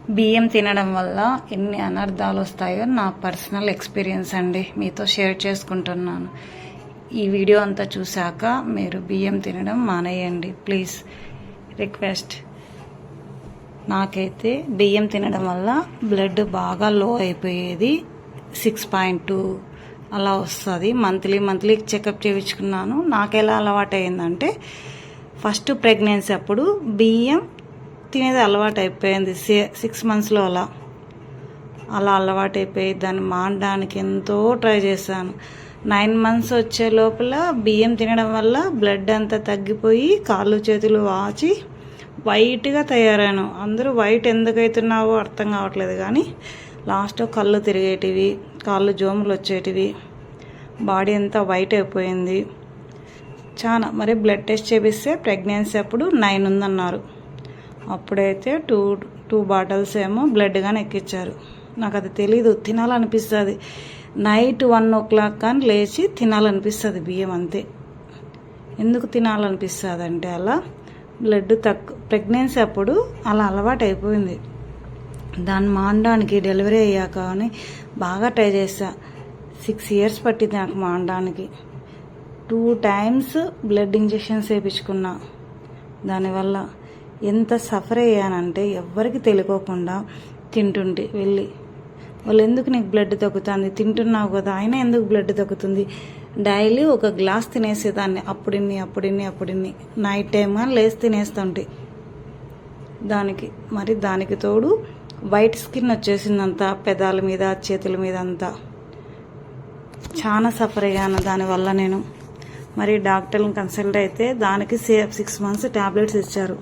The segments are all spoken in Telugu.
బియ్యం తినడం వల్ల ఎన్ని అనర్థాలు వస్తాయో నా పర్సనల్ ఎక్స్పీరియన్స్ అండి, మీతో షేర్ చేసుకుంటున్నాను. ఈ వీడియో అంతా చూశాక మీరు బియ్యం తినడం మానేయండి ప్లీజ్, రిక్వెస్ట్. నాకైతే బియ్యం తినడం వల్ల బ్లడ్ బాగా లో అయిపోయేది, 6.2 అలా వస్తుంది. మంత్లీ చెకప్ చేయించుకున్నాను. నాకు ఎలా అలవాటు అయిందంటే, ఫస్ట్ ప్రెగ్నెన్సీ అప్పుడు బియ్యం తినేది అలవాటు అయిపోయింది. 6 monthsలో అలా అలవాటు అయిపోయి దాన్ని మానడానికి ఎంతో ట్రై చేశాను. 9 months వచ్చే లోపల బియ్యం తినడం వల్ల బ్లడ్ అంతా తగ్గిపోయి కాళ్ళు చేతులు వాచి వైట్గా తయారాను. అందరూ వైట్ ఎందుకు అవుతున్నావో అర్థం కావట్లేదు, కానీ లాస్ట్ కళ్ళు తిరిగేటివి, కాళ్ళు జోములు వచ్చేటివి, బాడీ అంతా వైట్ అయిపోయింది చాలా. మరి బ్లడ్ టెస్ట్ చేపిస్తే ప్రెగ్నెన్సీ అప్పుడు 9 ఉందన్నారు. అప్పుడైతే టూ బాటిల్స్ ఏమో బ్లడ్ కానీ ఎక్కించారు. నాకు అది తెలీదు. తినాలనిపిస్తుంది, నైట్ 1 o'clock కానీ లేచి తినాలనిపిస్తుంది బియ్యం, అంతే. ఎందుకు తినాలనిపిస్తుంది అంటే అలా బ్లడ్ ప్రెగ్నెన్సీ అప్పుడు అలా అలవాటు అయిపోయింది. దాన్ని మానడానికి డెలివరీ అయ్యాక అని బాగా ట్రై చేశా. 6 years పట్టింది నాకు మానడానికి. 2 times బ్లడ్ ఇంజెక్షన్స్ వేయించుకున్నా. దానివల్ల ఎంత సఫర్ అయ్యానంటే ఎవ్వరికి తెలియకోకుండా తింటుంటే వెళ్ళి, వాళ్ళు ఎందుకు నీకు బ్లడ్ తగ్గుతుంది, తింటున్నావు కదా అయినా ఎందుకు బ్లడ్ తగ్గుతుంది. డైలీ 1 glass తినేసేదాన్ని, అప్పుడిన్ని నైట్ టైం కానీ లేచి తినేస్తుంటే. దానికి తోడు వైట్ స్కిన్ వచ్చేసిందంతా, పెదాల మీద చేతుల మీద అంతా. చాలా సఫర్ అయ్యాను దానివల్ల నేను. మరి డాక్టర్ని కన్సల్ట్ అయితే దానికి 6 months ట్యాబ్లెట్స్ ఇచ్చారు.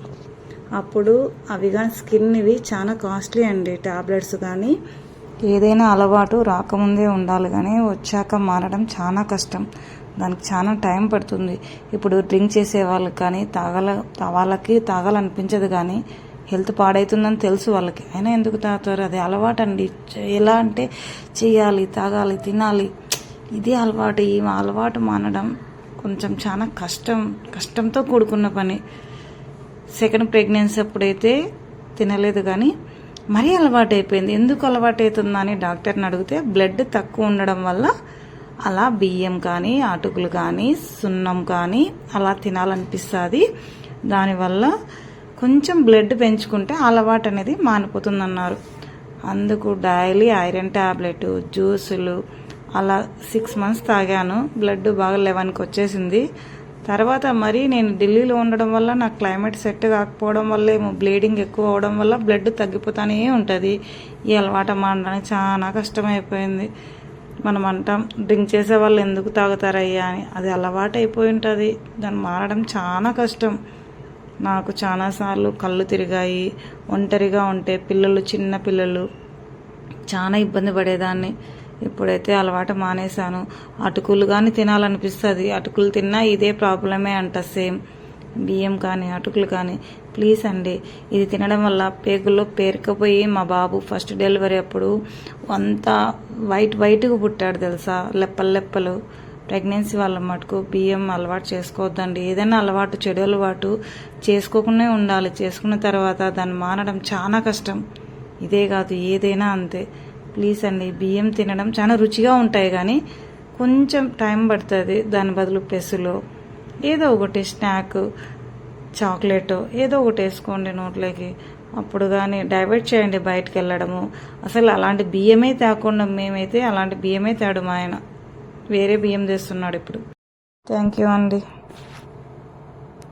అప్పుడు అవి కానీ స్కిన్ ఇవి చాలా కాస్ట్లీ అండి ట్యాబ్లెట్స్. కానీ ఏదైనా అలవాటు రాకముందే ఉండాలి, కానీ వచ్చాక మారడం చాలా కష్టం. దానికి చాలా టైం పడుతుంది. ఇప్పుడు డ్రింక్ చేసే వాళ్ళకి కానీ వాళ్ళకి తాగాలనిపించదు, కానీ హెల్త్ పాడవుతుందని తెలుసు వాళ్ళకి, అయినా ఎందుకు తాగుతారు. అది అలవాటు అండి. ఎలా అంటే చేయాలి, తాగాలి, తినాలి, ఇది అలవాటు. ఈ అలవాటు మానడం కొంచెం చాలా కష్టంతో కూడుకున్న పని. 2nd ప్రెగ్నెన్సీ అప్పుడైతే తినలేదు, కానీ మరీ అలవాటు అయిపోయింది. ఎందుకు అలవాటు అవుతుందని డాక్టర్ని అడిగితే బ్లడ్ తక్కువ ఉండడం వల్ల అలా బియ్యం కానీ అటుకులు కానీ సున్నం కానీ అలా తినాలనిపిస్తుంది. దానివల్ల కొంచెం బ్లడ్ పెంచుకుంటే అలవాటు అనేది మానిపోతుందన్నారు. అందుకు డైలీ ఐరన్ ట్యాబ్లెట్, జ్యూసులు అలా 6 months తాగాను. బ్లడ్ బాగా 11కి వచ్చేసింది. తర్వాత మరి నేను ఢిల్లీలో ఉండడం వల్ల నాకు క్లైమేట్ సెట్ కాకపోవడం వల్ల ఏమో బ్లీడింగ్ ఎక్కువ అవడం వల్ల బ్లడ్ తగ్గిపోతానే ఉంటుంది. ఈ అలవాటు మానడానికి చాలా కష్టమైపోయింది. మనం అంటాం డ్రింక్ చేసే వాళ్ళు ఎందుకు తాగుతారయ్యా అని, అది అలవాటు అయిపోయి ఉంటుంది. దాన్ని మారడం చాలా కష్టం. నాకు చాలాసార్లు కళ్ళు తిరిగాయి. ఒంటరిగా ఉంటే చిన్న పిల్లలు చాలా ఇబ్బంది పడేదాన్ని. ఇప్పుడైతే అలవాటు మానేశాను. అటుకులు కానీ తినాలనిపిస్తుంది. అటుకులు తిన్నా ఇదే ప్రాబ్లమే అంట, సేమ్. బియ్యం కానీ అటుకులు కానీ ప్లీజ్ అండి. ఇది తినడం వల్ల పేగుల్లో పేరుకపోయి మా బాబు ఫస్ట్ డెలివరీ అప్పుడు అంతా వైట్గా పుట్టాడు తెలుసా, లెప్పలు. ప్రెగ్నెన్సీ వాళ్ళ మటుకు బియ్యం అలవాటు చేసుకోవద్దండి. ఏదైనా అలవాటు, చెడు అలవాటు చేసుకోకుండా ఉండాలి. చేసుకున్న తర్వాత దాన్ని మానడం చాలా కష్టం. ఇదే కాదు ఏదైనా అంతే. ప్లీజ్ అండి, బియ్యం తినడం చాలా రుచిగా ఉంటాయి, కానీ కొంచెం టైం పడుతుంది. దాని బదులు పెసులో ఏదో ఒకటి స్నాక్, చాక్లెట్ ఏదో ఒకటి వేసుకోండి నోట్లోకి. అప్పుడు కానీ డైవర్ట్ చేయండి బయటకు వెళ్ళడము. అసలు అలాంటి బియ్యమే తేకుండా, మేమైతే అలాంటి బియ్యమే తేడు. మా ఆయన వేరే బియ్యం చేస్తున్నాడు ఇప్పుడు. థ్యాంక్ యూ అండి.